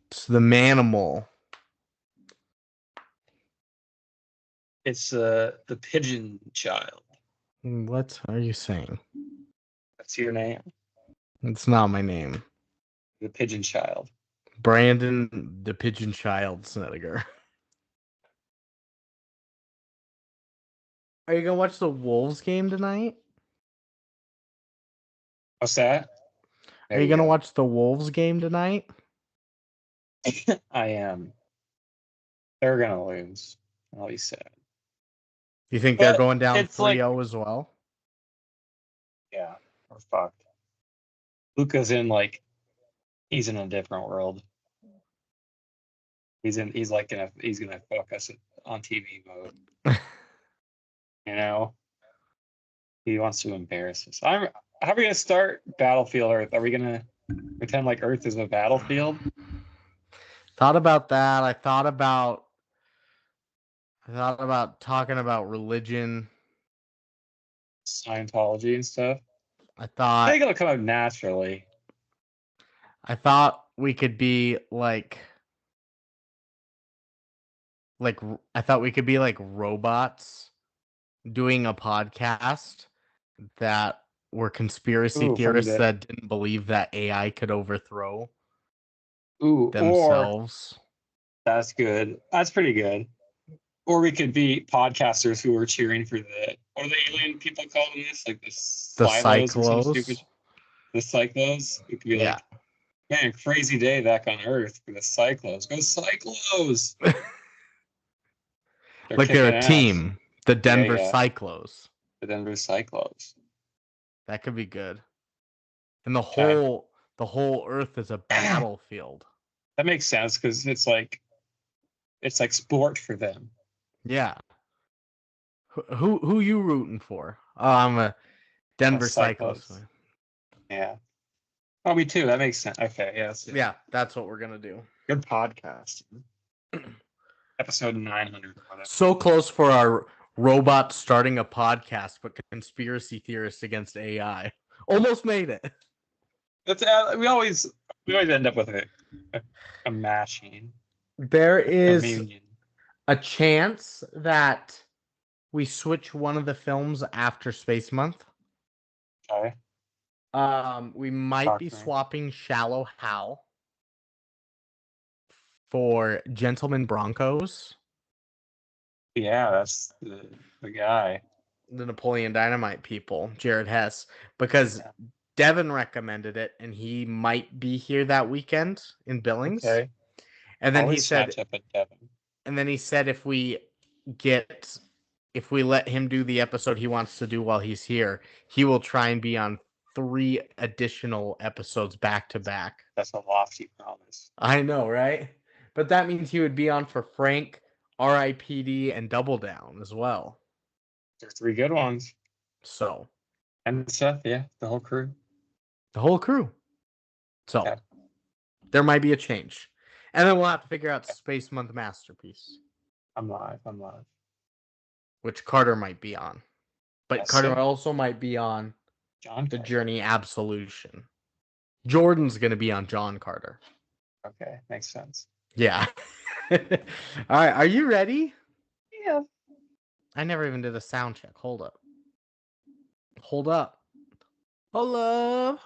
It's the manimal. It's the pigeon child. What are you saying? That's your name. It's not my name. The pigeon child. Brandon the Pigeon Child Snedeker. Are you gonna watch the Wolves game tonight? What's that? Are you gonna watch the Wolves game tonight? I am. They're gonna lose. I'll be sad. You think they're going down 3-0 as well? Yeah, we're fucked. Luka's in he's in a different world. He's gonna fuck us on TV mode. You know? He wants to embarrass us. How are we gonna start Battlefield Earth? Are we gonna pretend like Earth is a battlefield? Thought about that. I thought about talking about religion, Scientology and stuff. I think it'll come out naturally. I thought we could be like robots doing a podcast that were conspiracy theorists that didn't believe that AI could overthrow themselves. That's good. That's pretty good. Or we could be podcasters who are cheering for what are the alien people calling this? Like the Cyclos. The Cyclos. It could be like, man, crazy day back on Earth for the Cyclos. Go Cyclos! Like they're a team. The Denver Cyclos. The Denver Cyclos. That could be good. And the whole Earth is a battlefield. That makes sense because it's like sport for them. Yeah. Who you rooting for? Oh, I'm a Denver Cyclos fan. Yeah. Oh, me too. That makes sense. Okay, yes. Yeah, that's what we're gonna do. Good podcast. Episode 900. So close for our robot starting a podcast, but conspiracy theorists against AI. Almost made it. That's we always end up with a mashing. There is a chance that we switch one of the films after Space Month. Okay. We might be swapping Shallow Hal for Gentleman Broncos. Yeah, that's the guy. The Napoleon Dynamite people, Jared Hess, because Devin recommended it, and he might be here that weekend in Billings. Okay. And then he said, if we let him do the episode he wants to do while he's here, he will try and be on 3 additional episodes back to back. That's a lofty promise. I know, right? But that means he would be on for Frank, R.I.P.D., and Double Down as well. There's 3 good ones. So. And Seth, yeah, the whole crew. So, there might be a change. And then we'll have to figure out Space Month Masterpiece. I'm live. Which Carter might be on. But Carter also might be on The Journey Absolution. Jordan's going to be on John Carter. Okay, makes sense. Yeah. All right, are you ready? Yeah. I never even did a sound check. Hold up. Hello.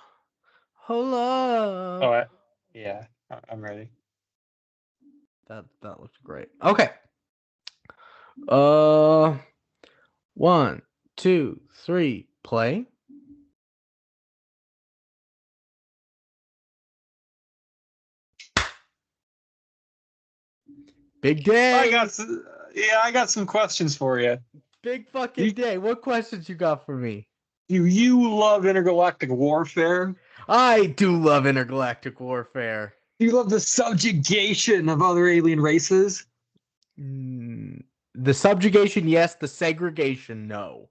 Oh, yeah, I'm ready. That looks great. Okay. 1, 2, 3, play. Big day. I got some questions for you. Big fucking day. What questions you got for me? Do you love intergalactic warfare? I do love intergalactic warfare. Do you love the subjugation of other alien races? The subjugation, yes. The segregation, no.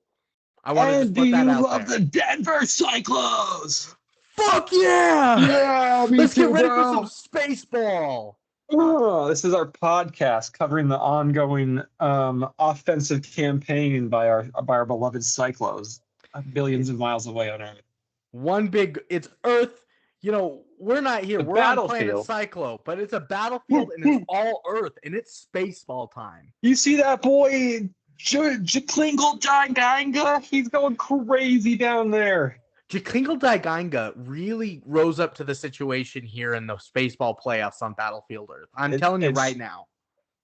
I want to put that out there. Do you love the Denver Cyclos? Fuck yeah! Yeah, let's get ready for some Spaceball. Oh, this is our podcast covering the ongoing offensive campaign by our beloved Cyclos, billions of miles away on Earth. It's Earth. You know, we're not here. We're on planet Cyclo, but it's a battlefield and it's all Earth and it's spaceball time. You see that boy, Jeklingle Daganga? He's going crazy down there. Jeklingle Daganga really rose up to the situation here in the spaceball playoffs on Battlefield Earth. I'm telling you right now.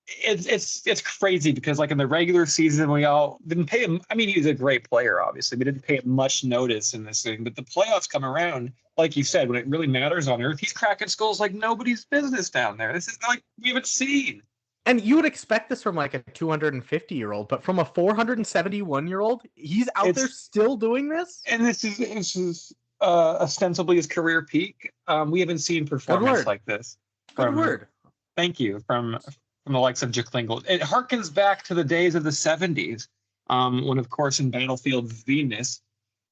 It's crazy because like in the regular season we all didn't pay him. I mean, he was a great player, obviously. We didn't pay him much notice in this thing, but the playoffs come around, like you said, when it really matters on Earth, he's cracking skulls like nobody's business down there. This is like we haven't seen. And you would expect this from like a 250-year-old, but from a 471-year-old, he's out there still doing this. And this is ostensibly his career peak. We haven't seen performance like this. Good word. Thank you from the likes of Jeklingle. It harkens back to the days of the 70s, when, of course, in Battlefield Venus,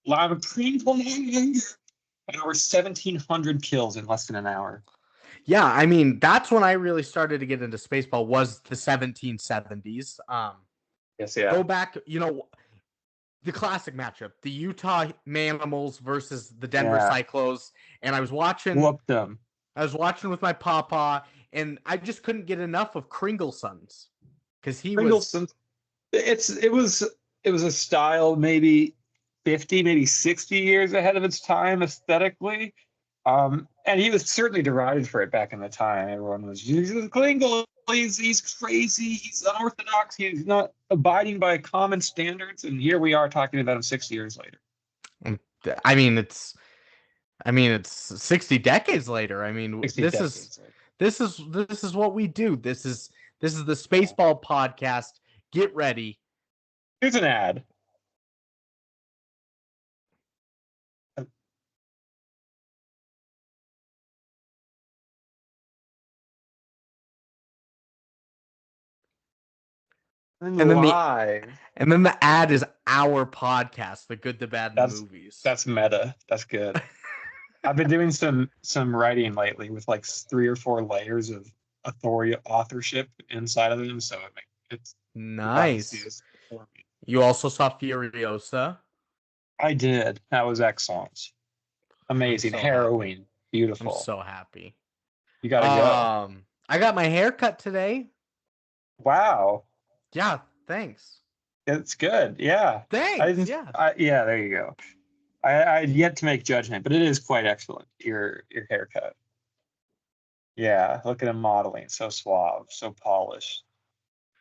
Lava painful and over 1,700 kills in less than an hour. Yeah, I mean, that's when I really started to get into Spaceball, was the 1770s. Yes, yeah. Go back, the classic matchup, the Utah Manimals versus the Denver Cyclos, and I was watching. Whooped them. I was watching with my papa, and I just couldn't get enough of Kringlesons because he was. It was a style maybe 50, maybe 60 years ahead of its time aesthetically, and he was certainly derided for it back in the time. Everyone was Jesus Klingle. He's crazy. He's unorthodox. He's not abiding by common standards, and here we are talking about him 6 years later. I mean, it's 60 decades later. I mean, this is what we do. This is the Spaceball podcast. Get ready. Here's an ad. And then the ad is our podcast, The Good, the Bad, and the Movies. That's meta. That's good. I've been doing some writing lately with like 3 or 4 layers of authorship inside of them, so it's nice. You also saw Furiosa. I did. That was excellent. Amazing. Harrowing. Beautiful. I'm so happy. You gotta go. I got my hair cut today. Wow. Yeah, thanks. It's good. Yeah. Thanks. Yeah, there you go. I yet to make judgment, but it is quite excellent. Your haircut. Yeah, look at him modeling, so suave, so polished.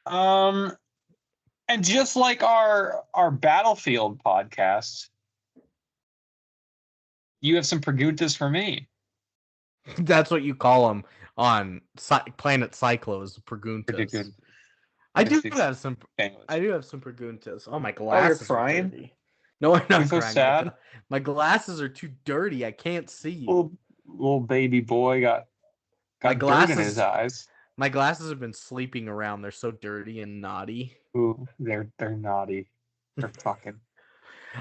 And just like our Battlefield podcast, you have some preguntas for me. That's what you call them on Planet Cyclos, preguntas. I do have some preguntas. Oh, my glasses are dirty. No, I'm not so crying. Sad. My glasses are too dirty. I can't see you. Little baby boy got dirt in his eyes. My glasses have been sleeping around. They're so dirty and naughty. Ooh, they're naughty. They're fucking.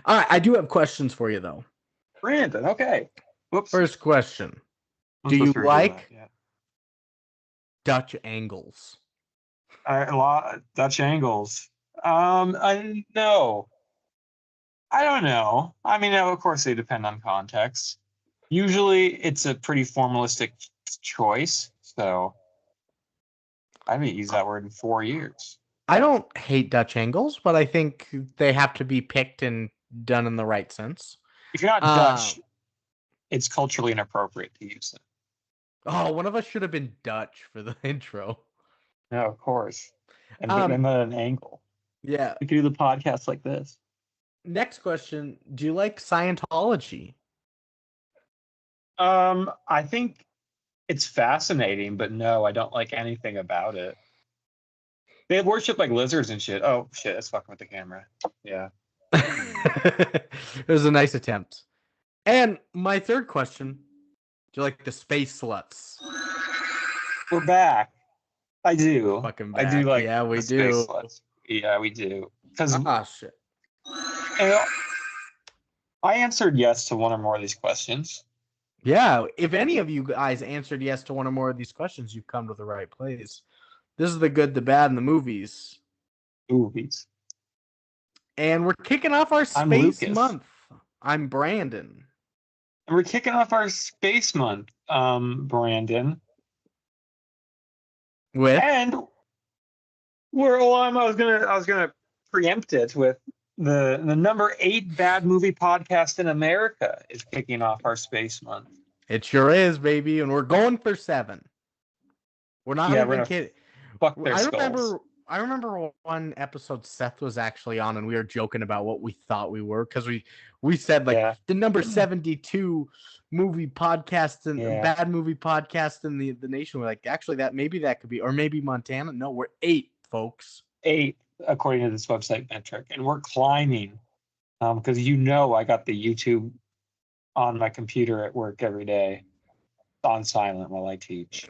All right, I do have questions for you though. Brandon, okay. Whoops. First question: do you like Dutch angles? Dutch angles. No. I don't know. I mean, of course, they depend on context. Usually, it's a pretty formalistic choice. So, I haven't used that word in 4 years. I don't hate Dutch angles, but I think they have to be picked and done in the right sense. If you're not Dutch, it's culturally inappropriate to use them. Oh, one of us should have been Dutch for the intro. No, of course. And then at an angle. Yeah. We could do the podcast like this. Next question. Do you like Scientology? I think it's fascinating, but no, I don't like anything about it. They worship like lizards and shit. Oh, shit. That's fucking with the camera. Yeah. It was a nice attempt. And my third question. Do you like the space sluts? We're back. I do. Fucking back. I do like we do. Yeah, we do. Because shit. I answered yes to one or more of these questions. Yeah, if any of you guys answered yes to one or more of these questions, you've come to the right place. This is the good, the bad, and the movies. Movies. And we're kicking off our space month. I'm Brandon. And we're kicking off our space month. Brandon. With? And I was gonna preempt it with the number 8 bad movie podcast in America is kicking off our space month. It sure is, baby, and we're going for 7. We're not even kidding. Fuck their skulls. I remember one episode Seth was actually on, and we were joking about what we thought we were, because we said the number 72 movie podcast and bad movie podcast in the nation. We're like, actually, that could be, or maybe Montana. No, we're 8, folks. 8 according to this website metric, and we're climbing because I got the YouTube on my computer at work every day on silent while I teach.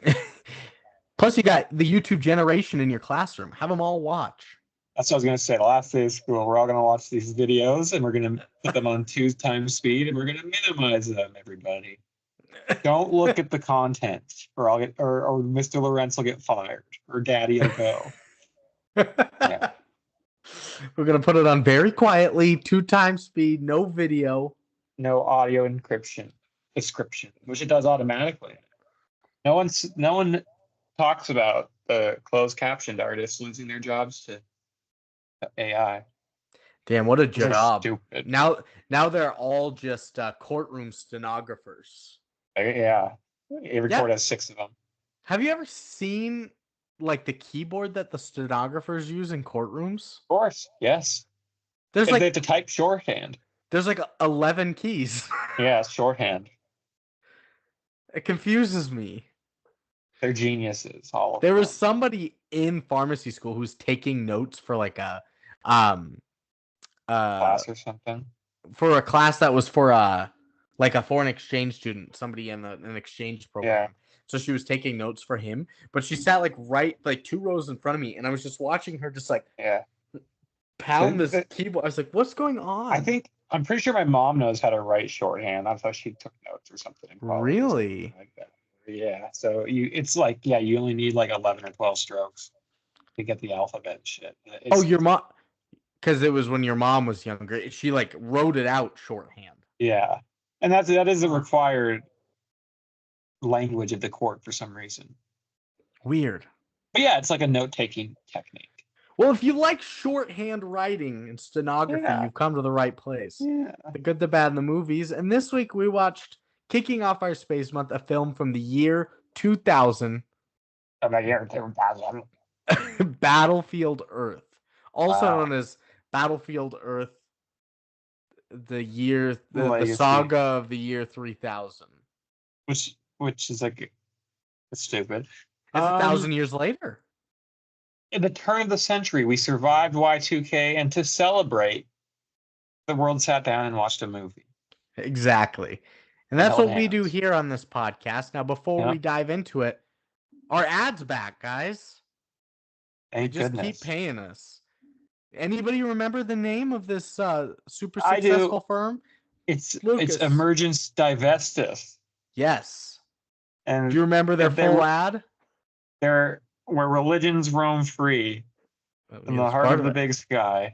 Plus, you got the YouTube generation in your classroom. Have them all watch. That's what I was going to say. The last day of school, we're all going to watch these videos, and we're going to put them on 2 times speed, and we're going to minimize them, everybody. Don't look at the content, or Mr. Lawrence will get fired, or Daddy will go. Yeah. We're going to put it on very quietly, 2 times speed, no video. No audio description, which it does automatically. No one talks about the closed captioned artists losing their jobs to AI. Damn, what a job! Stupid. Now they're all just courtroom stenographers. Yeah, Evercourt has 6 of them. Have you ever seen the keyboard that the stenographers use in courtrooms? Of course, yes. They have to type shorthand. There's 11 keys. Yeah, it's shorthand. It confuses me. They're geniuses. All of there them. was somebody in pharmacy school who's taking notes for a class or something. For a class that was for a foreign exchange student, somebody in an exchange program. Yeah. So she was taking notes for him, but she sat right 2 rows in front of me, and I was just watching her pound this keyboard. I was like, "What's going on?" I'm pretty sure my mom knows how to write shorthand. I thought she took notes or something. Really? Like that. Yeah. So you only need 11 or 12 strokes to get the alphabet and shit. Your mom, because it was when your mom was younger. She wrote it out shorthand. Yeah, and that is a required language of the court for some reason. Weird. But yeah, it's a note-taking technique. Well, if you like shorthand writing and stenography, you've come to the right place. Yeah. The good, the bad, and the movies. And this week we watched, kicking off our space month, a film from the year 2000. From the year 2000. Battlefield Earth. Also known as Battlefield Earth, the saga of the year 3000. Which is it's stupid. It's 1,000 years later. In the turn of the century, we survived Y2K, and to celebrate, the world sat down and watched a movie. Exactly. And that's what we do here on this podcast. Now, before we dive into it, our ad's back, guys. Thank goodness. Keep paying us. Anybody remember the name of this super successful firm? It's Emergence Divestus. Yes. And do you remember their full ad? They're where religions roam free in the heart of the big sky.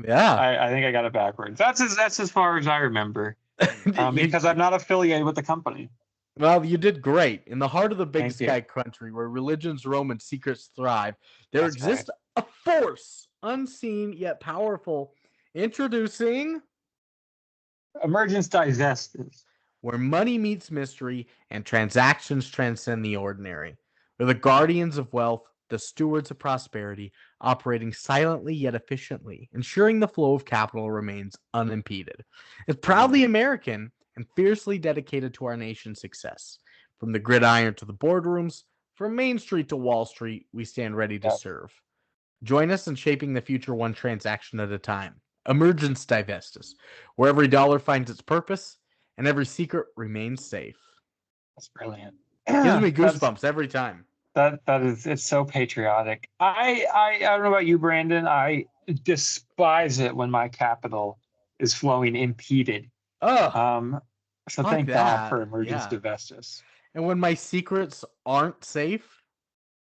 Yeah. I think I got it backwards. That's as far as I remember. Because I'm not affiliated with the company. Well, you did great. In the heart of the big sky country, where religions roam and secrets thrive, there exists a force, unseen yet powerful, introducing Emergence Divestus, where money meets mystery and transactions transcend the ordinary. We're the guardians of wealth, the stewards of prosperity, operating silently yet efficiently, ensuring the flow of capital remains unimpeded. It's proudly American and fiercely dedicated to our nation's success. From the gridiron to the boardrooms, from Main Street to Wall Street, we stand ready to serve. Join us in shaping the future one transaction at a time. Emergence Divestus, where every dollar finds its purpose and every secret remains safe. That's brilliant. Gives me goosebumps every time. It's so patriotic. I don't know about you, Brandon. I despise it when my capital is flowing impeded. Oh. So thank God for Emergence Divestus. And when my secrets aren't safe?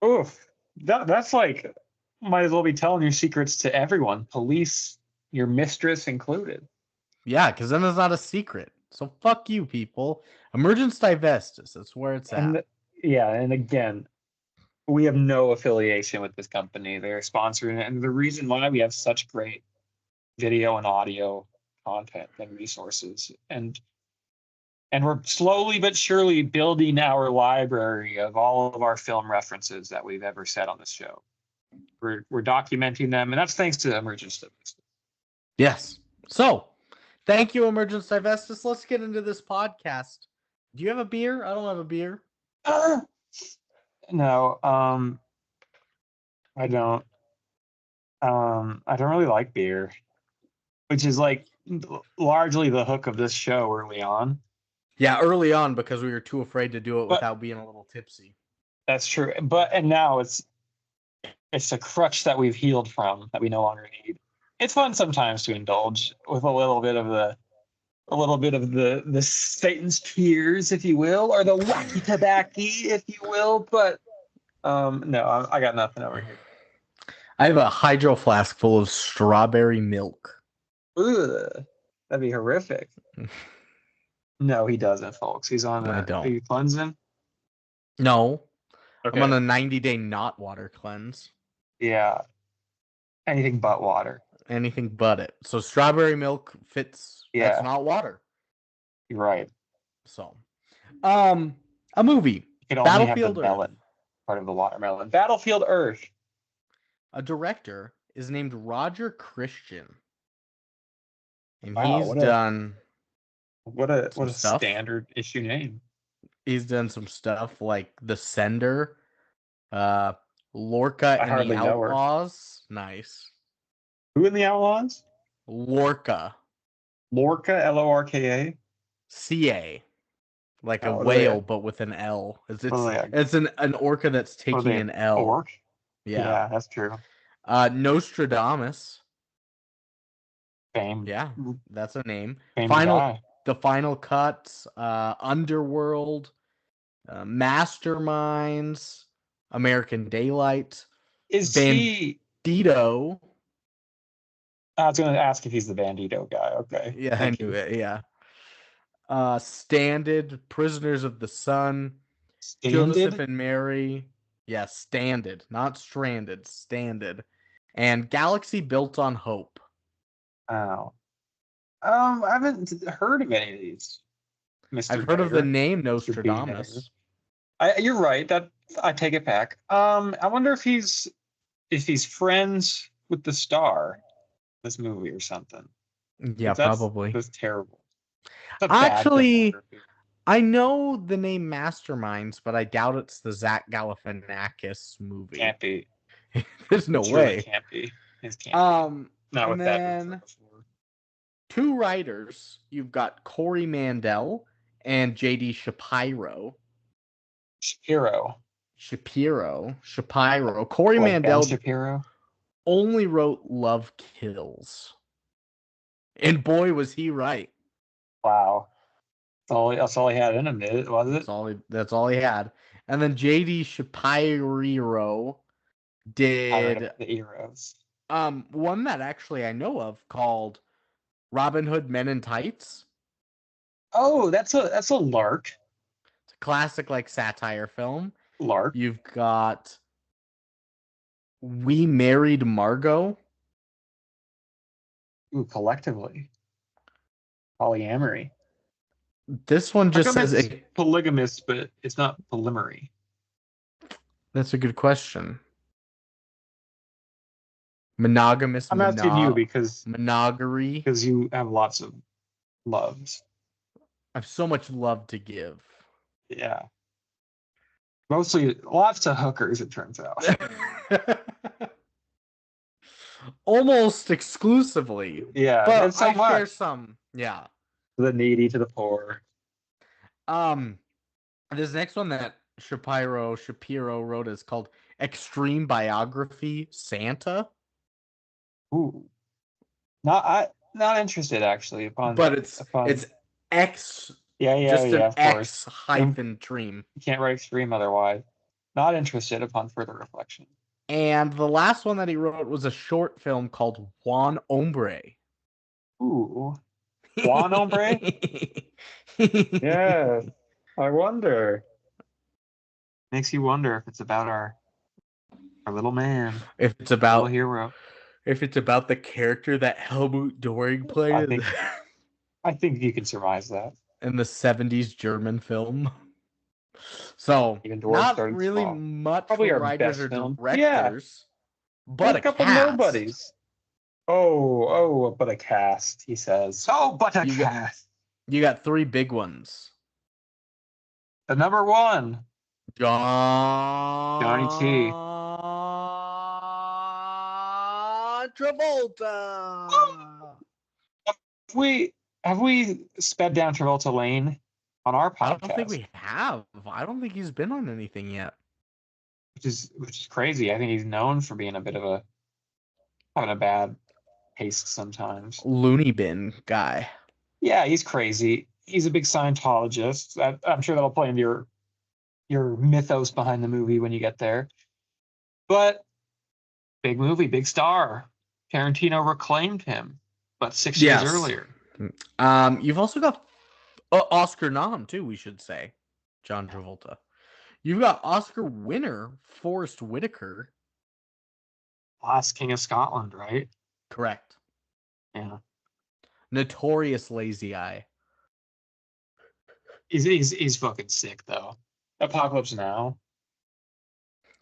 Oof. That's might as well be telling your secrets to everyone. Police, your mistress included. Yeah, because then it's not a secret. So fuck you, people. Emergence Divestis. That's where it's at. And again, we have no affiliation with this company. They're sponsoring it. And the reason why we have such great video and audio content and resources. And we're slowly but surely building our library of all of our film references that we've ever said on this show. We're documenting them, and that's thanks to Emergence Divestis. Yes. So, thank you, Emergence Divestis. Let's get into this podcast. Do you have a beer? I don't have a beer. No, I don't. I don't really like beer, which is like largely the hook of this show early on. Yeah, early on because we were too afraid to do it without being a little tipsy. That's true. And now it's a crutch that we've healed from that we no longer need. It's fun sometimes to indulge with a little bit of the Satan's tears, if you will, or the wacky tobacco, if you will. But no, I got nothing over here. I have a hydro flask full of strawberry milk. Ugh, that'd be horrific. No, he doesn't, folks. He's on are you cleansing? No. Okay. I'm on a 90-day not water cleanse. Yeah. Anything but water. Anything but it. So strawberry milk fits. Yeah. That's not water. You're right. So, a movie. You can only have the melon part of the watermelon. Battlefield Earth. A director is named Roger Christian. And he's done what a standard issue name. He's done some stuff like The Sender, Lorca and the Outlaws. Nice. Who in the Outlaws? Lorca. Lorca, Lorka? CA. Like a whale, but with an L. It's an orca that's taking an L. Orc? Yeah, that's true. Nostradamus. Fame. Yeah, that's a name. The Final Cut, Underworld, Masterminds, American Daylight. Is he Bandito? I was going to ask if he's the Bandito guy. Okay. Yeah, I knew it. Yeah. Standard, Prisoners of the Sun, Joseph and Mary. Yeah, Standard, not Stranded. Standard, and Galaxy Built on Hope. Oh. I haven't heard of any of these. I've heard of the name Nostradamus. You're right. That I take it back. I wonder if he's friends with the star, this movie or something. Yeah, probably. That's terrible. Actually, I know the name Masterminds, but I doubt it's the Zach Galifianakis movie. Can't be. There's no way. It can't be. It can't be. Not with that. Two writers. You've got Corey Mandel and J.D. Shapiro. Corey Mandel only wrote Love Kills. And boy, was he right. Wow. That's all he had in him, was it? That's all he had. And then J.D. Shapiro did the Eros. One that actually I know of called Robin Hood Men in Tights. Oh, that's a lark. It's a classic like satire film. Lark. You've got We Married Margot. Ooh, collectively. Polyamory. This one just says polygamous, but it's not polymery. That's a good question. Monogamous. I'm asking you because monogamy. Because you have lots of loves. I have so much love to give. Yeah. Mostly lots of hookers, it turns out. Almost exclusively. Yeah. But I share some. Yeah. The needy to the poor. This next one that Shapiro wrote is called Extreme Biography Santa. Ooh. Not interested actually but it's X of X hyphen dream. You can't write extreme otherwise. Not interested upon further reflection. And the last one that he wrote was a short film called Juan Hombre. Ooh. Juan Hombre? Yeah. I wonder. Makes you wonder if it's about our little man, If it's little about hero. if it's about the character that Helmut Doring played I think you can surmise that. in the 70s German film. So, Even Doring not started really small. much Probably for our writers best or film. Yeah. directors, There's but a a couple cast. nobodies. Oh, but a cast, he says. Oh, but a cast. You got 3 big ones. The number one. Johnny T. Travolta. Have we sped down Travolta Lane on our podcast? I don't think we have. I don't think he's been on anything yet. Which is crazy. I think he's known for being having a bad taste sometimes. Looney bin guy. Yeah, he's crazy. He's a big Scientologist. I'm sure that'll play into your mythos behind the movie when you get there. But big movie, big star. Tarantino reclaimed him, but 6 years earlier. You've also got Oscar nom too. We should say, John Travolta. You've got Oscar winner Forrest Whitaker. Last King of Scotland, right? Correct. Yeah. Notorious lazy eye. He's fucking sick though. Apocalypse Now.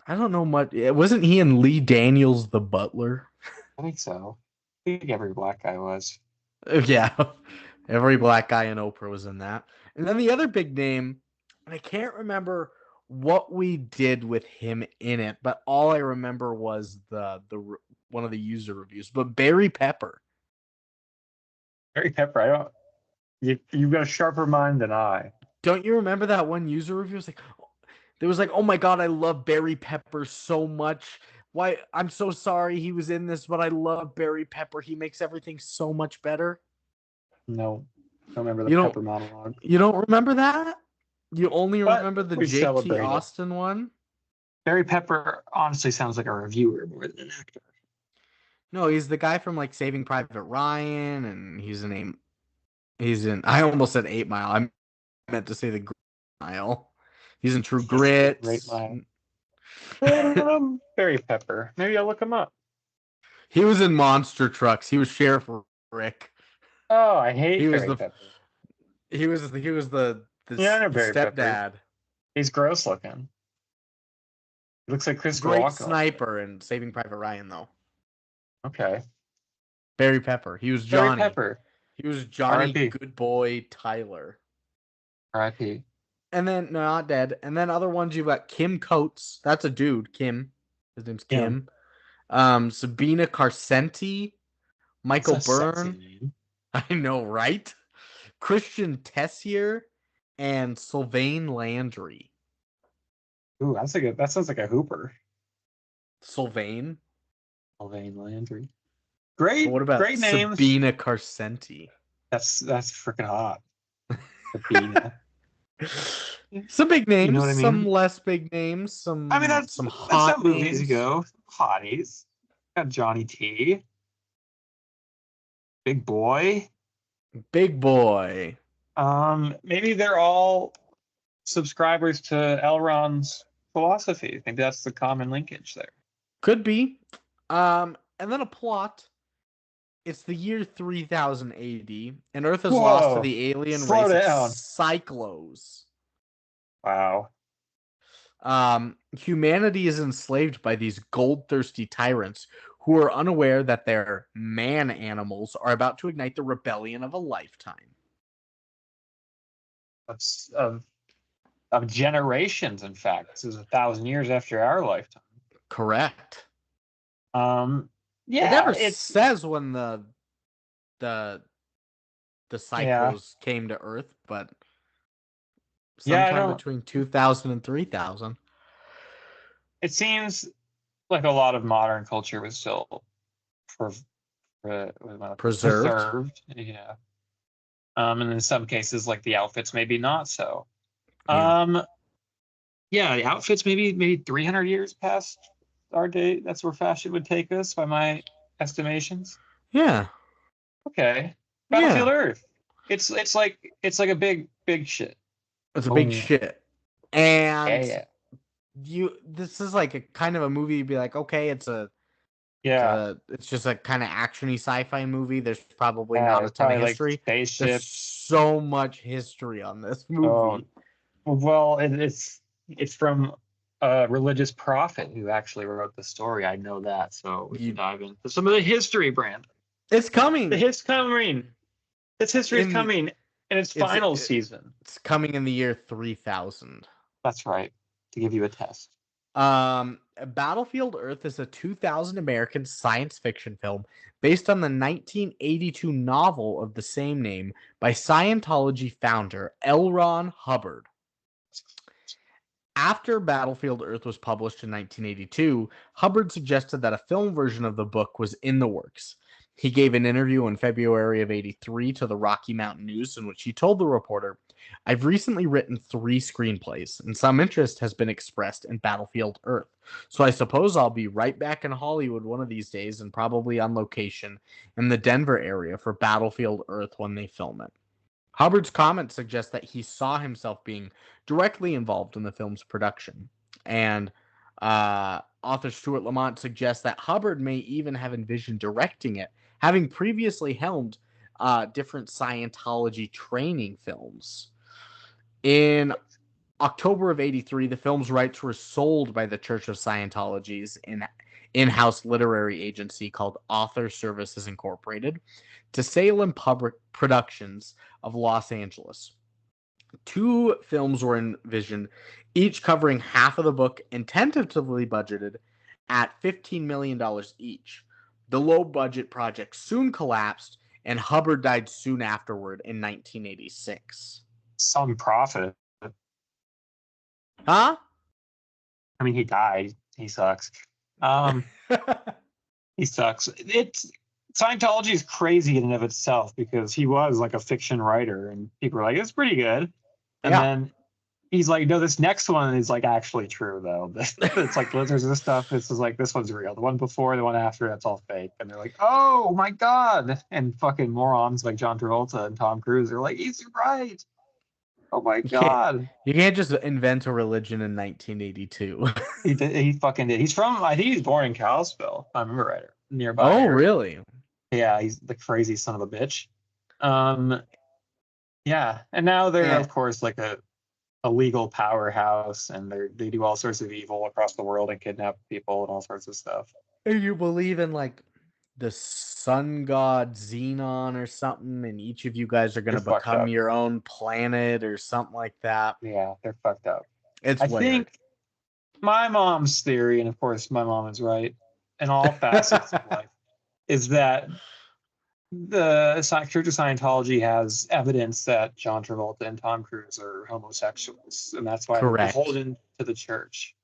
I don't know much. Wasn't he in Lee Daniels the Butler? I think so. I think every black guy was. Yeah. Every black guy in Oprah was in that. And then the other big name, I can't remember what we did with him in it, but all I remember was the one of the user reviews. But Barry Pepper. Barry Pepper, you've got a sharper mind than I. Don't you remember that one user review? It was like, oh my god, I love Barry Pepper so much. Why? I'm so sorry he was in this, but I love Barry Pepper. He makes everything so much better. No, I don't remember the Pepper monologue. You don't remember that? You only remember the J.T. Austin one? Barry Pepper honestly sounds like a reviewer more than an actor. No, he's the guy from like Saving Private Ryan, and he's in. I almost said 8 Mile. I meant to say the Green Mile. He's in True Grit. Barry Pepper. Maybe I'll look him up. He was in Monster Trucks. He was Sheriff Rick. Oh, I hate Barry Pepper. He was the stepdad. Pepper. He's gross looking. He looks like Chris Great sniper in Saving Private Ryan, though. Okay. Barry Pepper. He was Johnny. Barry Pepper. He was Johnny Good Boy Tyler. R.I.P. And then not dead. And then other ones you've got Kim Coates. That's a dude. Kim. His name's Kim. Sabina Carcenti. Michael Byrne. I know, right? Christian Tessier and Sylvain Landry. Ooh, that sounds like a hooper. Sylvain Landry. Great. What about great names? Sabina Carcenti. That's freaking hot. Sabina. Some big names, you know what I mean? Some less big names, some hot that's movies ago. Hotties. Got Johnny T. Big Boy. Maybe they're all subscribers to Elron's philosophy. I think that's the common linkage there. Could be. And then a plot. It's the year 3000 AD, and Earth is lost to the alien race of Cyclos. Wow. Humanity is enslaved by these gold-thirsty tyrants who are unaware that their man animals are about to ignite the rebellion of a lifetime. Of generations, in fact. This is 1,000 years after our lifetime. Correct. Yeah, it never says when the Cyclos came to Earth, but sometime between 2000 and 3000. It seems like a lot of modern culture was still preserved. Yeah. And in some cases, like the outfits, maybe not so. The outfits maybe 300 years past our date. That's where fashion would take us, by my estimations. Yeah. Okay. Battlefield Earth. It's like a big shit. It's a big shit. And Yeah. this is like a kind of a movie you'd be like, okay, it's just a kind of actiony sci-fi movie. There's probably not a ton of history. Like spaceships. There's so much history on this movie. Oh, well, it's from a religious prophet who actually wrote the story. I know that, so we can dive into some of the history, Brandon. It's coming. The history coming. This history is coming in its final season. It's coming in the year 3000. That's right. To give you a test. Battlefield Earth is a 2000 American science fiction film based on the 1982 novel of the same name by Scientology founder L. Ron Hubbard. After Battlefield Earth was published in 1982, Hubbard suggested that a film version of the book was in the works. He gave an interview in February of 83 to the Rocky Mountain News in which he told the reporter, "I've recently written 3 screenplays, and some interest has been expressed in Battlefield Earth. So I suppose I'll be right back in Hollywood one of these days and probably on location in the Denver area for Battlefield Earth when they film it." Hubbard's comments suggest that he saw himself being directly involved in the film's production. And author Stuart Lamont suggests that Hubbard may even have envisioned directing it, having previously helmed different Scientology training films. In October of 83, the film's rights were sold by the Church of Scientology's in-house literary agency called Author Services Incorporated to Salem Public Productions of Los Angeles. 2 films were envisioned, each covering half of the book and tentatively budgeted at $15 million each. The low-budget project soon collapsed, and Hubbard died soon afterward in 1986. Some prophet. Huh? I mean, he died. He sucks. He sucks. Scientology is crazy in and of itself because he was like a fiction writer, and people were like, "It's pretty good," and then he's like, "No, this next one is like actually true though. It's like there's this stuff. This is like this one's real. The one before, the one after, that's all fake." And they're like, "Oh my god!" And fucking morons like John Travolta and Tom Cruise are like, "He's right." Oh my god! You can't just invent a religion in 1982. He fucking did. He's from. I think he's born in Kalispell. If I remember right, nearby. Oh, really? Yeah, he's the crazy son of a bitch. Yeah, and now they're of course like a legal powerhouse, and they do all sorts of evil across the world and kidnap people and all sorts of stuff. And you believe in like the sun god Xenon or something, and each of you guys are going to become your own planet or something like that. Yeah, they're fucked up. I think my mom's theory, and of course my mom is right in all facets of life, is that the Church of Scientology has evidence that John Travolta and Tom Cruise are homosexuals, and that's why they're beholden to the church.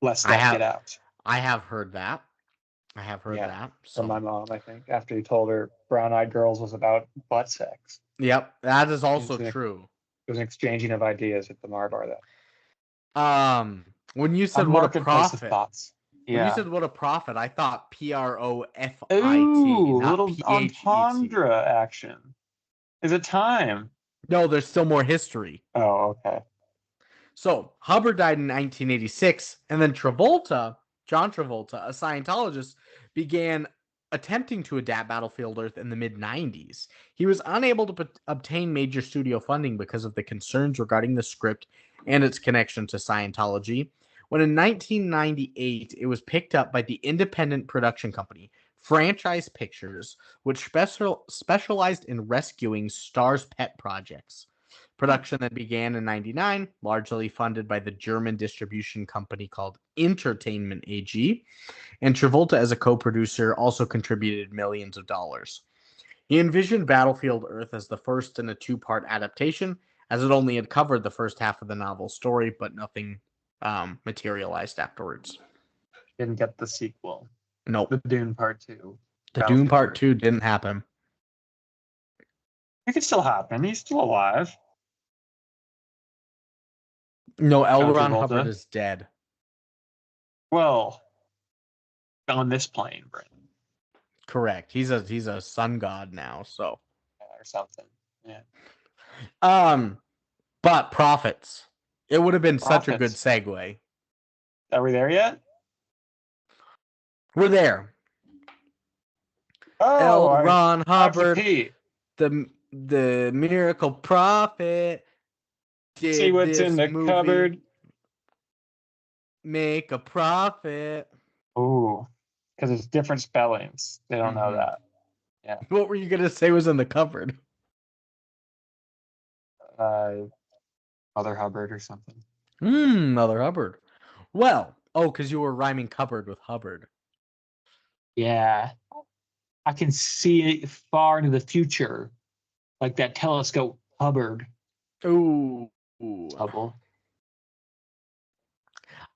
Lest that get out. I have heard that. From my mom, I think, after he told her Brown Eyed Girls was about butt sex. Yep, that is also true. It was an exchanging of ideas at the Marbar. When you said what a prophet, when you said what a prophet, I thought PROFIT. Ooh, not little entendre action. Is it time? No, there's still more history. Oh, okay. So Hubbard died in 1986, and then John Travolta, a Scientologist, began attempting to adapt Battlefield Earth in the mid-90s. He was unable to obtain major studio funding because of the concerns regarding the script and its connection to Scientology. When in 1998, it was picked up by the independent production company Franchise Pictures, which specialized in rescuing stars' pet projects. Production then began in 1999, largely funded by the German distribution company called Entertainment AG, and Travolta as a co-producer also contributed millions of dollars. He envisioned Battlefield Earth as the first in a 2-part adaptation, as it only had covered the first half of the novel story, but nothing materialized afterwards. Didn't get the sequel. Nope. The Dune Part 2. The Dune Part 2 didn't happen. It could still happen. He's still alive. No, L. Ron Hubbard is dead. Well, on this plane, Brent. Correct. He's a sun god now, so. Or something. Yeah. But profits. It would have been such a good Profits. segue. Are we there yet? We're there. Oh, L. Ron Hubbard, RCP. the miracle prophet. Did See what's this in the movie cupboard. make a profit? Ooh, because it's different spellings. They don't know that. Yeah. What were you gonna say was in the cupboard? Mother Hubbard or something. Mother Hubbard. Well, because you were rhyming cupboard with Hubbard. Yeah. I can see it far into the future, like that telescope Hubbard. Ooh. Hubble.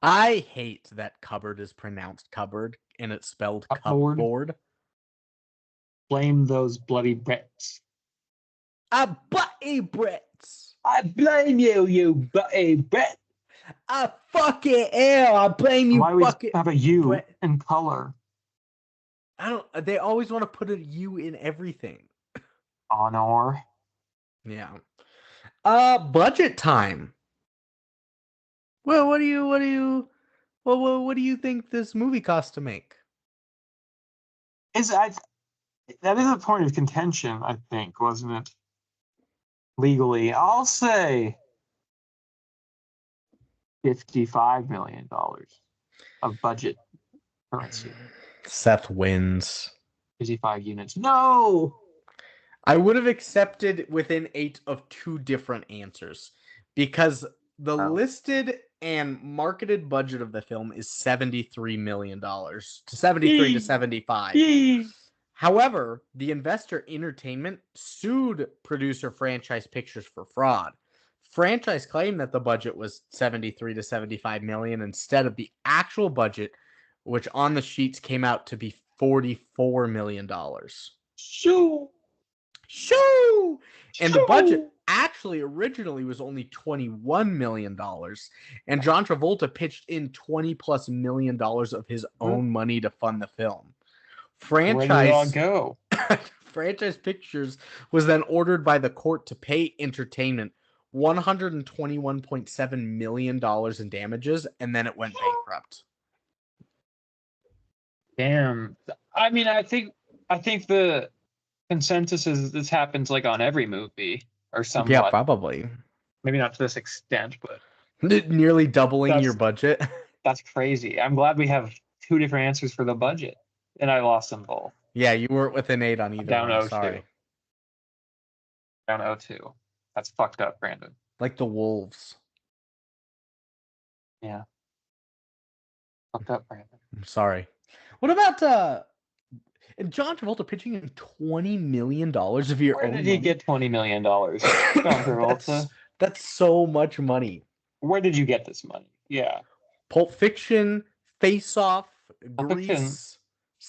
I hate that cupboard is pronounced cupboard and it's spelled cupboard. Blame those bloody Brits. Bloody Brits. I blame you, you bloody Brit. I fucking hell. I blame you. Why we have a U Brit in color? I don't. They always want to put a U in everything. Honor. Yeah. Budget time. Well, what do you think this movie cost to make? That is a point of contention, I think, wasn't it? Legally, I'll say $55 million of budget currency. Seth wins. 55 units. No! I would have accepted within 8 of 2 different answers because the listed and marketed budget of the film is $73 million to 73 to 75. However, the investor Entertainment sued producer Franchise Pictures for fraud. Franchise claimed that the budget was 73 to 75 million instead of the actual budget, which on the sheets came out to be $44 million. Shoo! And the budget actually originally was only $21 million. And John Travolta pitched in $20+ million of his own money to fund the film. Where did it all go? Franchise Pictures was then ordered by the court to pay Entertainment $121.7 million in damages, and then it went bankrupt. Damn. I mean, I think the consensus is this happens like on every movie or somewhat. Yeah, probably. Maybe not to this extent, but nearly doubling your budget. That's crazy. I'm glad we have 2 different answers for the budget, and I lost them both. Yeah, you weren't within 8 on either. Down one. 0-2. Sorry. Down 0-2. That's fucked up, Brandon. Like the Wolves. Yeah. Fucked up, Brandon. I'm sorry. What about John Travolta pitching in $20 million of your own money? Where did he get $20 million? John Travolta? That's so much money. Where did you get this money? Yeah. Pulp Fiction, Face Off, Grease.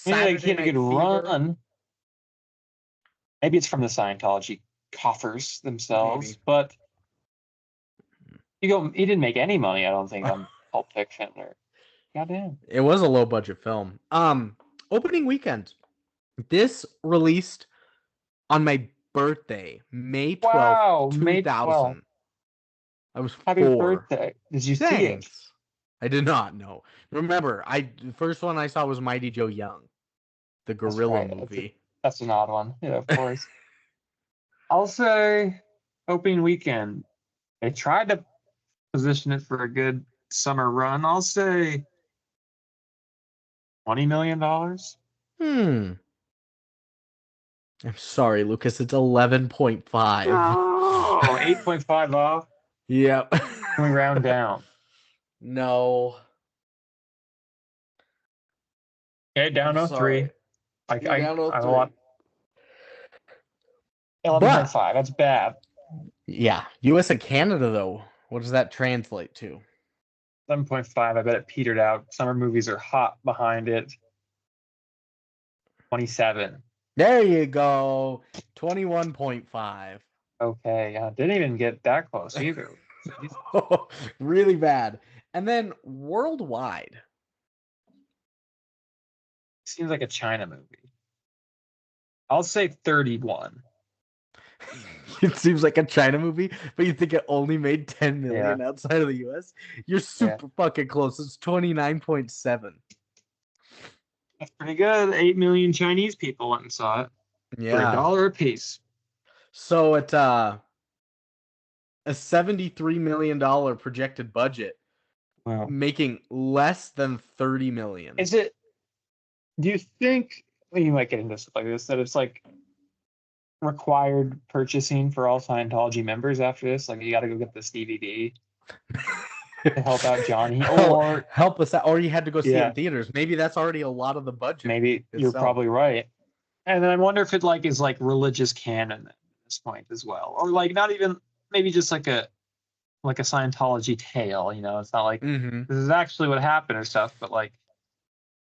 Maybe he had a good run. Maybe it's from the Scientology coffers themselves, maybe. But he didn't make any money, I don't think, on Pulp Fiction or goddamn. It was a low budget film. Opening weekend. This released on my birthday, May 12th, 2000. May 12th. I was 4. Happy birthday. Did you see it? I did not know. Remember, the first one I saw was Mighty Joe Young, the gorilla movie. That's an odd one. Yeah, of course. I'll say opening weekend. They tried to position it for a good summer run. I'll say $20 million. I'm sorry, Lucas. It's 11.5. Oh, 8.5 off. Yep. Can we round down? No. Okay, down 0-3. I down 0-3. I want 11.5. That's bad. Yeah. US and Canada, though. What does that translate to? 11.5. I bet it petered out. Summer movies are hot behind it. 27. There you go. 21.5. Okay. Didn't even get that close either. Really bad. And then worldwide. Seems like a China movie. I'll say 31. It seems like a China movie, but you think it only made 10 million outside of the US? You're super fucking close. It's 29.7. That's pretty good. 8 million Chinese people went and saw it for $1 a piece. So it's a $73 million projected budget, making less than 30 million. Is it? Do you think you might get into stuff like this, that it's like required purchasing for all Scientology members after this? Like, you got to go get this DVD to help out Johnny, or help us out, or you had to go see it in theaters. Maybe that's already a lot of the budget. Maybe you're probably right. And then I wonder if it like is like religious canon at this point as well, or like not even, maybe just like a Scientology tale. You know, it's not like this is actually what happened or stuff, but like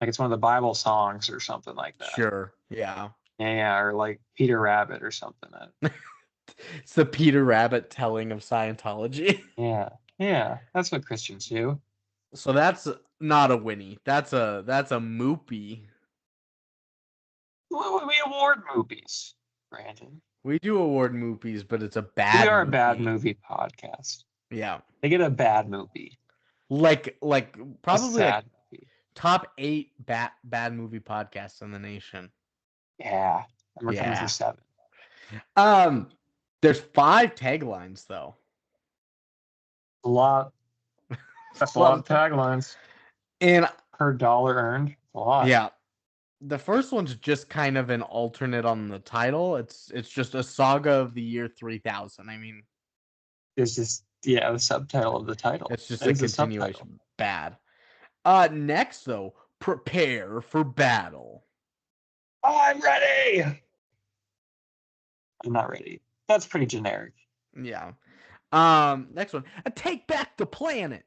it's one of the Bible songs or something like that. Sure. Yeah. Yeah, or like Peter Rabbit or something. It's the Peter Rabbit telling of Scientology. Yeah, that's what Christians do. So that's not a Winnie. That's a moopy. We award movies, Brandon. We do award movies, but it's a bad. We are a bad movie podcast. Yeah, they get a bad movie. Like probably like top 8 bad movie podcasts in the nation. Yeah, and we're coming for 7. There's 5 taglines though. A lot. That's a lot of taglines. And per dollar earned, a lot. Yeah. The first one's just kind of an alternate on the title. It's just a saga of the year 3000. I mean, it's just the subtitle of the title. It's just a continuation. Bad. Next though, prepare for battle. I'm ready. I'm not ready. That's pretty generic. Yeah. Next one, take back the planet.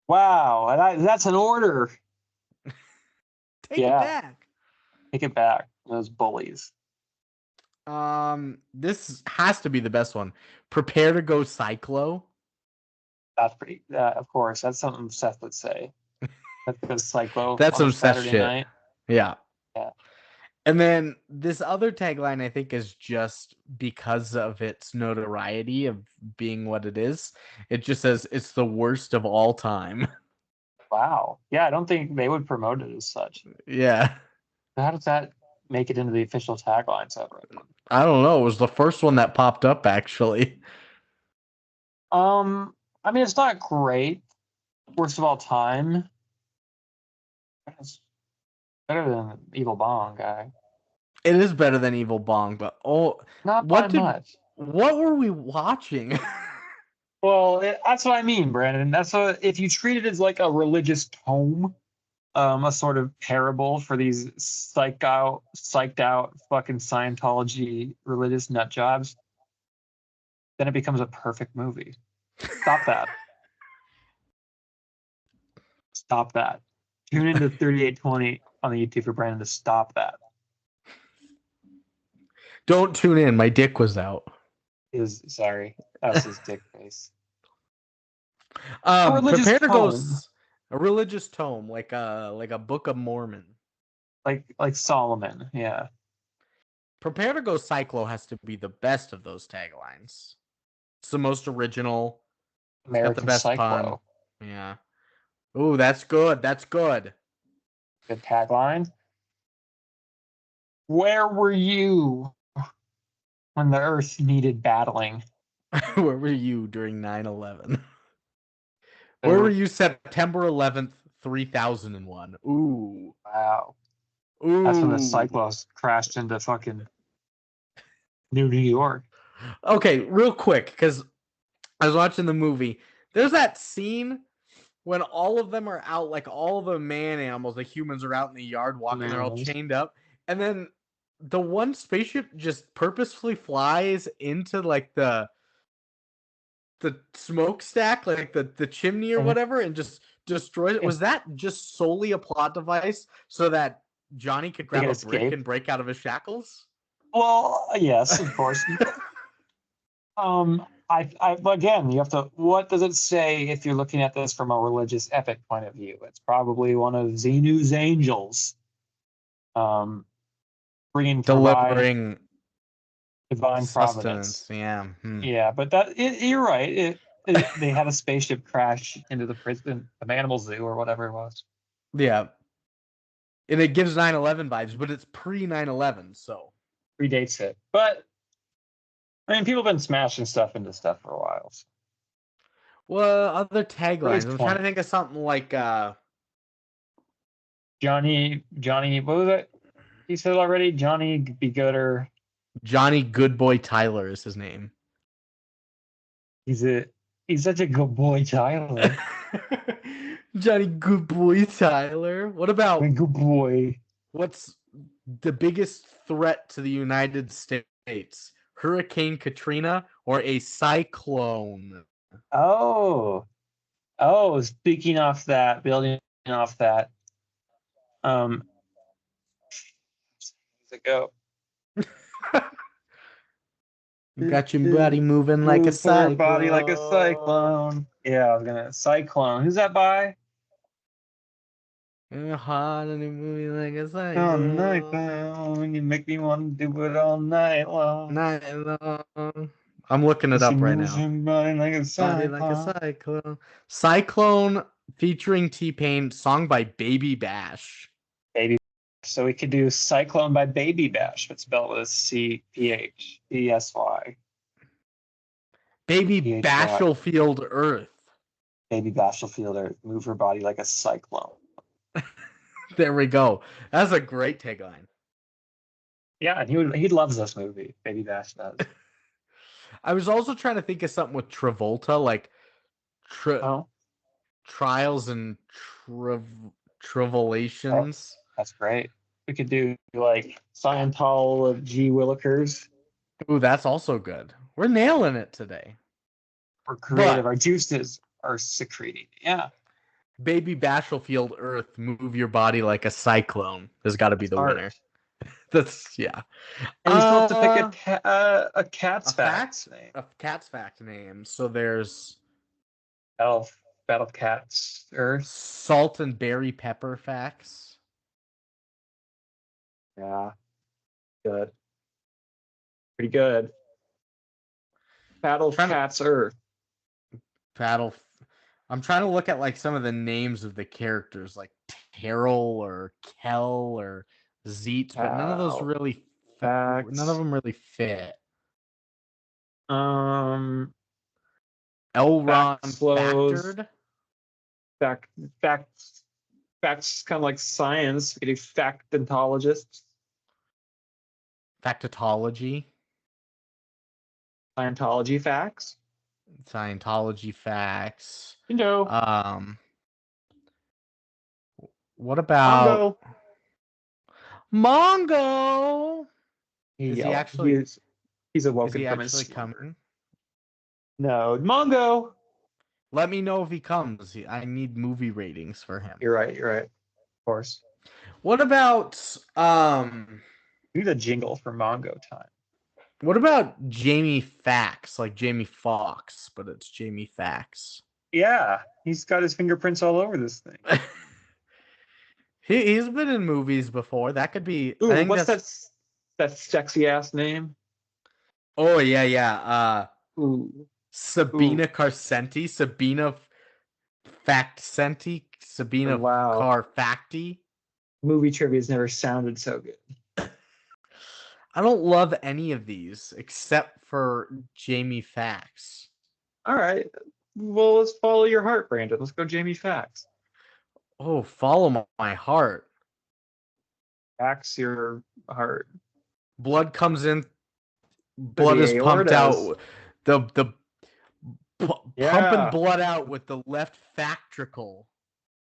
Wow, that's an order. Take it back. Take it back. Those bullies. This has to be the best one. Prepare to go cyclo. That's pretty. Of course, that's something Seth would say. That's cyclo. That's some Seth shit. Night. Yeah. And then this other tagline, I think, is just because of its notoriety of being what it is. It just says it's the worst of all time. Wow. Yeah, I don't think they would promote it as such. Yeah. How does that make it into the official taglines ever? I don't know. It was the first one that popped up, actually. I mean, it's not great. Worst of all time. It's better than Evil Bong guy. It is better than Evil Bong, but not by much. What were we watching? Well, that's what I mean, Brandon. That's if you treat it as like a religious tome, a sort of parable for these psyched out fucking Scientology religious nut jobs, then it becomes a perfect movie. Stop that. Stop that. Tune into 3820 on the YouTube for Brandon to stop that. Don't tune in. My dick was out. Sorry. That's his dick face. Prepare to go a religious tome, like a Book of Mormon. Like Solomon, yeah. Prepare to go cyclo has to be the best of those taglines. It's the most original. American got the best cyclo. Pun. Yeah. Ooh, that's good. That's good. Good tagline. Where were you when the Earth needed battling? Where were you during 9/11? Where were you September 11th, 3001? Ooh. Wow. Ooh. That's when the cyclones crashed into fucking New York. Okay, real quick, because I was watching the movie. There's that scene when all of them are out, like all the man animals, the humans are out in the yard walking, they're all chained up. And then the one spaceship just purposefully flies into like the smokestack, like the chimney or whatever, and just destroys it. Was that just solely a plot device so that Johnny could grab a brick and break out of his shackles? Well, yes, of course. Again, you have to. What does it say if you're looking at this from a religious epic point of view? It's probably one of Xenu's angels, delivering Divine sustenance. providence. Yeah. Yeah, but you're right. They had a spaceship crash into the prison, the animal zoo or whatever it was. Yeah. And it gives 9/11 vibes, but it's pre 9/11, so Predates it. But I mean, people have been smashing stuff into stuff for a while. So. Well, other taglines. I'm trying to 20. think of something like Johnny, what was it? He said already, Johnny Be Gooder. Johnny Goodboy Tyler is his name. He's such a good boy, Tyler. Johnny Goodboy Tyler. What about good boy? What's the biggest threat to the United States? Hurricane Katrina or a cyclone? Oh, speaking off that, building off that. How's it go? Got your body moving like a cyclone. Body like a cyclone. Yeah, I was gonna cyclone. Who's that by? Hot and moving like a cyclone. All night long, you make me want to do it all night long. Night long. I'm looking it up right now. Body like a cyclone. Body like a cyclone. Cyclone featuring T-Pain, song by Baby Bash. Baby. So we could do Cyclone by Baby Bash, but spelled with CPHBSY. Baby Bashfield Earth. Baby Bashfield Earth. Move her body like a cyclone. There we go. That's a great tagline. Yeah, and he loves this movie. Baby Bash does. I was also trying to think of something with Travolta, like Trials and Tribulations. That's great. We could do like Scientology Willikers. Ooh, that's also good. We're nailing it today. We're creative. Our juices are secreting. Yeah. Baby Bashfield Earth, move your body like a cyclone has got to be the winner. That's yeah. And you still have to pick a cat's fact name. A cat's fact name. So there's Battle Cats Earth. Salt and berry pepper facts. Yeah. Good. Pretty good. Battle Cats Earth. I'm trying to look at like some of the names of the characters, like Terrell or Kel or Zeets, but none of those really none of them really fit. Elron Factored. Facts kind of like science. We could do factologists. Factology. Scientology facts. Scientology facts. You know. What about Mongo? Is he actually? He's awoken from his coming. No, Mongo. Let me know if he comes. I need movie ratings for him. You're right. Of course. What about We need a jingle for Mongo time. What about Jamie Fax, like Jamie Foxx, but it's Jamie Fax? Yeah, he's got his fingerprints all over this thing. He's been in movies before. That could be. Ooh, what's that sexy ass name? Oh yeah. Sabina Carcenti, Sabina Factcenti, Sabina Carfacti. Movie trivia has never sounded so good. I don't love any of these except for Jamie Fax. All right. Well, let's follow your heart, Brandon. Let's go Jamie Fax. Oh, follow my heart. Fax your heart. Blood comes in. Blood is pumped out. The pumping blood out with the left factricle.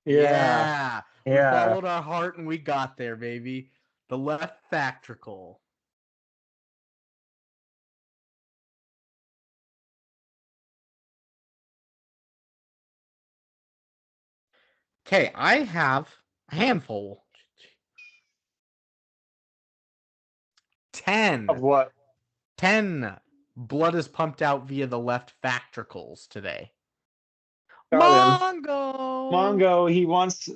Yeah. We followed our heart and we got there, baby. The left factricle. Okay, I have a handful. 10. Of what? 10 blood is pumped out via the left factricles today. Mongo, he wants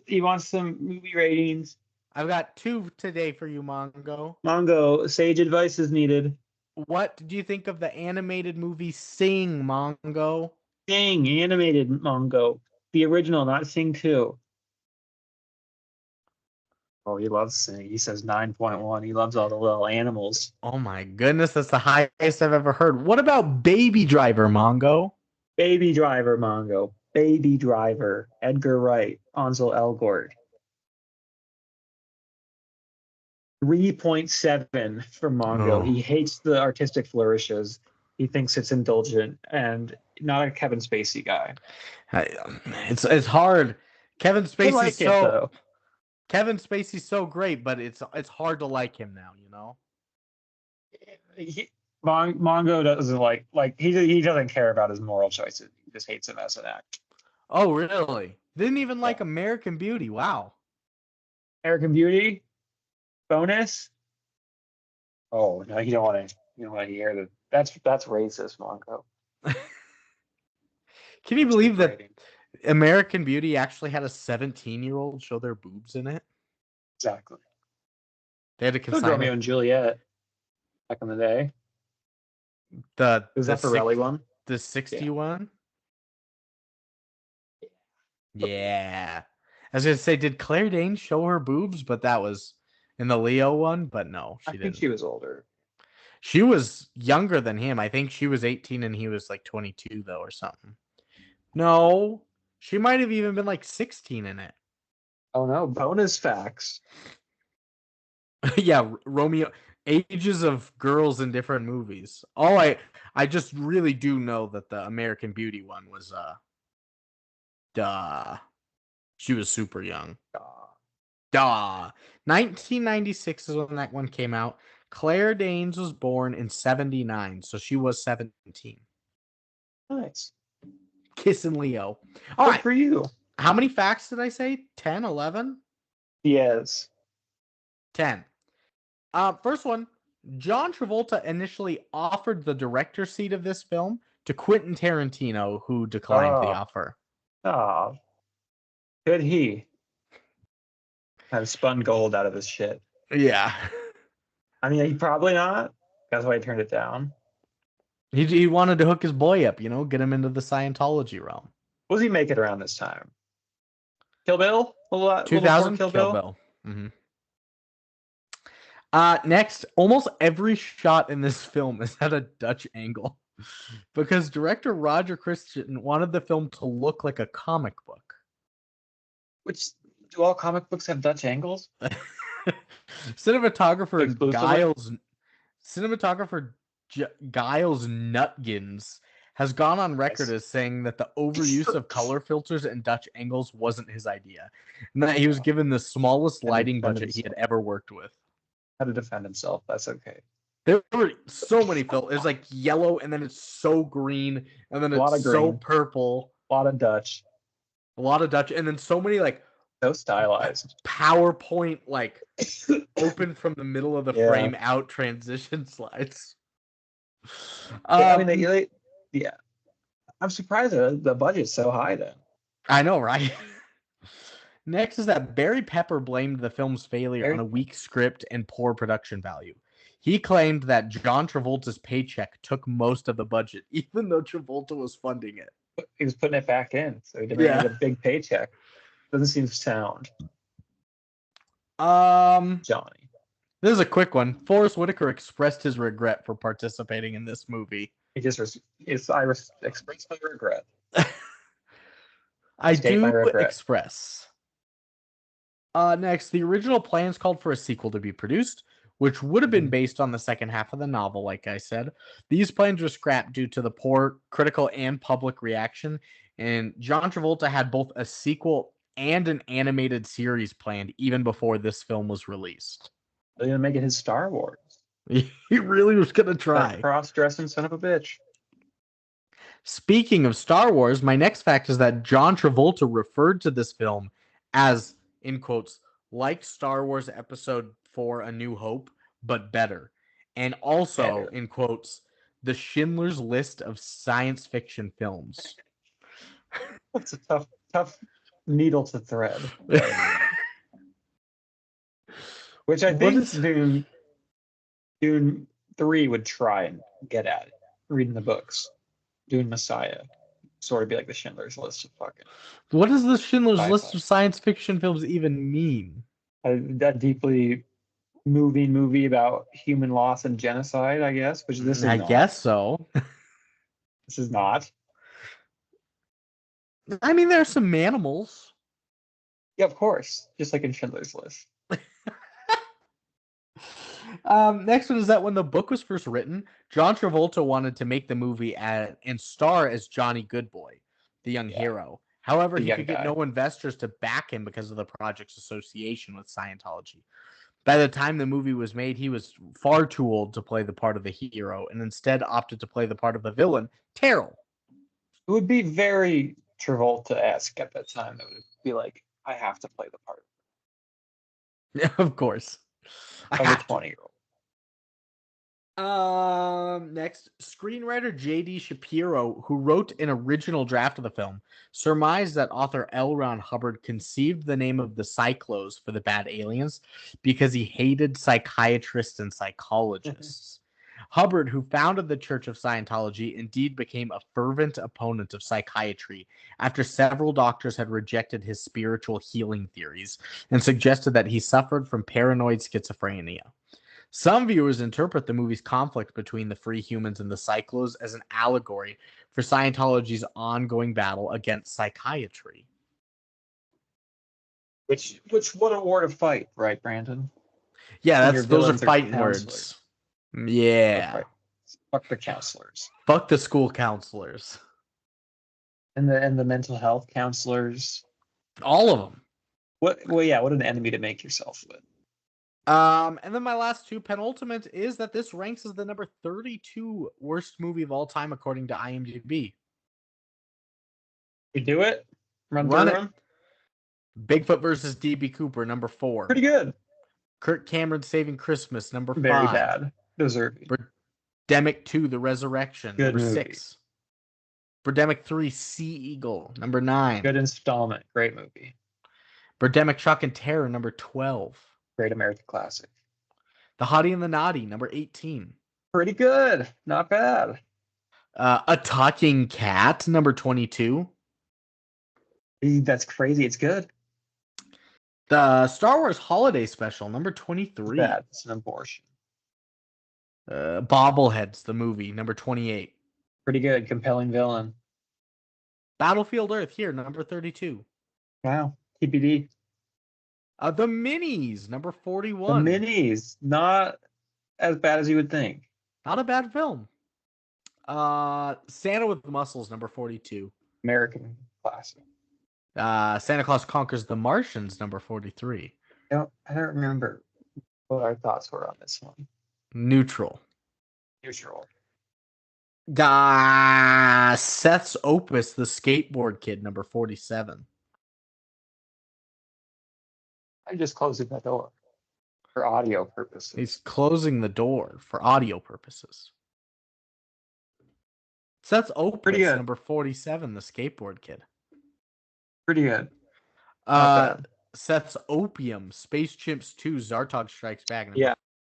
some movie ratings. I've got 2 today for you, Mongo. Mongo, sage advice is needed. What do you think of the animated movie Sing, Mongo? Sing, animated Mongo. The original, not Sing 2. Oh, he loves Sing. He says 9.1. He loves all the little animals. Oh my goodness, that's the highest I've ever heard. What about Baby Driver, Mongo? Baby Driver, Mongo. Baby Driver. Edgar Wright. Ansel Elgort. 3.7 for Mongo. Oh, He hates the artistic flourishes. He thinks it's indulgent and not a Kevin Spacey guy. it's hard. Kevin I like it though. Kevin Spacey's so great, but it's hard to like him now, you know? Mongo doesn't like he doesn't care about his moral choices. He just hates him as an actor. Oh, really? Didn't even like American Beauty. Wow. American Beauty bonus. Oh no, you don't want to hear that. That's racist, Mongo. Can you believe that American Beauty actually had a 17-year-old show their boobs in it? Exactly. They had to consign Romeo and Juliet back in the day. Was that Pirelli one? The 61? Yeah. I was going to say, did Claire Danes show her boobs? But that was in the Leo one. But no, she didn't. I think she was older. She was younger than him. I think she was 18 and he was like 22, though, or something. No, she might have even been like 16 in it. Oh, no. Bonus facts. Yeah, Romeo. Ages of girls in different movies. I just really do know that the American Beauty one was she was super young. Duh. 1996 is when that one came out. Claire Danes was born in 79, so she was 17. Nice. Kissing Leo. All right. For you. How many facts did I say? 10, 11? Yes. 10. First one, John Travolta initially offered the director's seat of this film to Quentin Tarantino, who declined the offer. Oh, could he have spun gold out of this shit? Yeah. I mean, he probably not. That's why he turned it down. He wanted to hook his boy up, get him into the Scientology realm. What was he making around this time? Kill Bill? 2000 Kill Bill. Mm-hmm. Next, almost every shot in this film is at a Dutch angle because director Roger Christian wanted the film to look like a comic book. Which, do all comic books have Dutch angles? Cinematographer Giles Nutgins has gone on record as saying that the overuse of color filters and Dutch angles wasn't his idea, and that he was given the smallest lighting budget he had ever worked with. How to defend himself? That's okay. There were so many filters. It's like yellow, and then it's so green, and then it's so purple. A lot of Dutch, and then so many so stylized PowerPoint open from the middle of the frame out transition slides. I mean, I'm surprised the budget's so high then. I know, right? Next is that Barry Pepper blamed the film's failure on a weak script and poor production value. He claimed that John Travolta's paycheck took most of the budget, even though Travolta was funding it. He was putting it back in, so he demanded a big paycheck. Doesn't seem sound. Johnny. This is a quick one. Forrest Whitaker expressed his regret for participating in this movie. I express my regret. I do express. Next, the original plans called for a sequel to be produced, which would have been based on the second half of the novel, like I said. These plans were scrapped due to the poor critical and public reaction, and John Travolta had both a sequel and an animated series planned even before this film was released. They're going to make it his Star Wars. He really was going to try. Cross-dressing son of a bitch. Speaking of Star Wars, my next fact is that John Travolta referred to this film as, in quotes, like Star Wars Episode 4 A New Hope, but better. And also, in quotes, the Schindler's List of science fiction films. That's a tough needle to thread. Which I think Dune 3 would try and get at it, reading the books, doing Messiah, sort of be like the Schindler's List of fucking. What does the Schindler's Sci-fi. List of science fiction films even mean? That deeply moving movie about human loss and genocide, I guess, which this is I not. guess so. This is not. I mean, there's some animals. Yeah, of course. Just like in Schindler's List. Next one is that when the book was first written, John Travolta wanted to make the movie and star as Johnny Goodboy, the young hero. However, he could get no investors to back him because of the project's association with Scientology. By the time the movie was made, he was far too old to play the part of the hero and instead opted to play the part of the villain, Terrell. It would be very Travolta-esque at that time. It would be like, I have to play the part. Yeah, of course. Of a 20-year-old. Next, screenwriter J.D. Shapiro, who wrote an original draft of the film, surmised that author L. Ron Hubbard conceived the name of the Psychlos for the bad aliens because he hated psychiatrists and psychologists. Hubbard, who founded the Church of Scientology, indeed became a fervent opponent of psychiatry after several doctors had rejected his spiritual healing theories and suggested that he suffered from paranoid schizophrenia. Some viewers interpret the movie's conflict between the free humans and the Psychlos as an allegory for Scientology's ongoing battle against psychiatry. Which what a war to fight, right, Brandon? Yeah, those are fighting words. Yeah. Fuck the counselors. Fuck the school counselors. And the mental health counselors. All of them. What an enemy to make yourself with. And then my last two, penultimate, is that this ranks as the number 32 worst movie of all time according to IMDb. We do it? Run it. Bigfoot versus D.B. Cooper, number 4. Pretty good. Kirk Cameron Saving Christmas, number 5. Very bad. Deserving. Birdemic 2, The Resurrection, good number movie. 6. Birdemic 3, Sea Eagle, number 9. Good installment. Great movie. Birdemic Shock and Terror, number 12. Great American classic. The Hottie and the Naughty, number 18. Pretty good. Not bad. A Talking Cat, number 22. That's crazy. It's good. The Star Wars Holiday Special, number 23. It's bad. It's an abortion. Bobbleheads, the movie, number 28. Pretty good. Compelling villain. Battlefield Earth, here, number 32. Wow. TBD. The Minis, number 41. The Minis, not as bad as you would think. Not a bad film. Santa with Muscles, number 42. American classic. Santa Claus Conquers the Martians, number 43. I don't remember what our thoughts were on this one. Neutral. Neutral. Seth's Opus, The Skateboard Kid, number 47. I'm just closing the door for audio purposes. He's closing the door for audio purposes. Seth's Opus, number 47, The Skateboard Kid. Pretty good. Seth's Opium, Space Chimps 2, Zartog Strikes Back, number